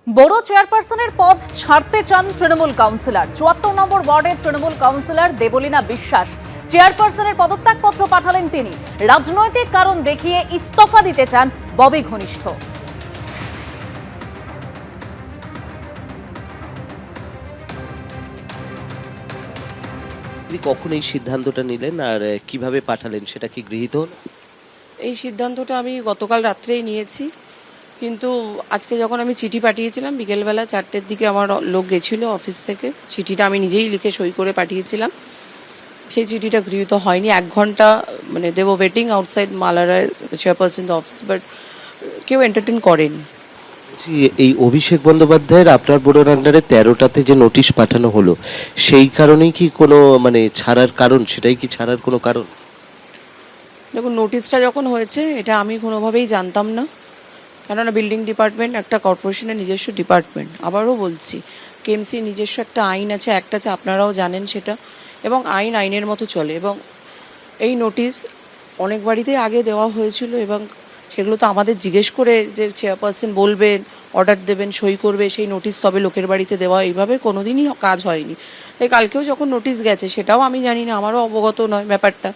বড় চেয়ারপারসনের পদ ছাড়তে চান তৃণমূল কাউন্সিলর। ৭৪ নম্বর ওয়ার্ডের তৃণমূল কাউন্সিলর দেবলীনা বিশ্বাস চেয়ারপারসনের পদত্যাগপত্র পাঠালেন তিনি। রাজনৈতিক কারণ দেখিয়ে ইস্তফা দিতে চান ববি ঘনিষ্ঠ। কখন এই সিদ্ধান্তটা নিলেন আর কিভাবে পাঠালেন, সেটা কি গৃহীত হলো? এই সিদ্ধান্তটা আমি গতকাল রাত্রেই নিয়েছি, কিন্তু আজকে যখন আমি চিঠি পাঠিয়েছিলাম বিকেলবেলা 4টের দিকে আমার লোক গেছিলো অফিস থেকে, চিঠিটা আমি নিজেই লিখে সই করে পাঠিয়েছিলাম। সেই চিঠিটা গৃহীত হয়নি। 1 ঘন্টা মানে দেব ওয়েটিং আউটসাইড মালারা চেয়ারপারসন অফিস, বাট কেউ এন্টারটেন করেনি। বলছি, এই অভিষেক বন্দ্যোপাধ্যায়ের আপনার বোর্ডের আন্ডারে 13টাতে যে নোটিশ পাঠানো হলো, সেই কারণেই কি কোনো ছাড়ার কারণ, সেটাই কি ছাড়ার কোনো কারণ? দেখুন, নোটিশটা যখন হয়েছে এটা আমি কোনোভাবেই জানতাম না, কেননা বিল্ডিং ডিপার্টমেন্ট একটা কর্পোরেশনের নিজস্ব ডিপার্টমেন্ট। আবারও বলছি, কেএমসি নিজস্ব একটা আইন আছে, একটা আছে, আপনারাও জানেন সেটা, এবং আইনের মতো চলে। এবং এই নোটিশ অনেক বাড়িতেই আগে দেওয়া হয়েছিল, এবং সেগুলো তো আমাদের জিজ্ঞেস করে যে চেয়ারপারসন বলবেন, অর্ডার দেবেন, সই করবে, সেই নোটিশ তবে লোকের বাড়িতে দেওয়া, এইভাবে কোনোদিনই কাজ হয়নি। তাই কালকেও যখন নোটিশ গেছে সেটাও আমি জানি না, আমারও অবগত নয় ব্যাপারটা।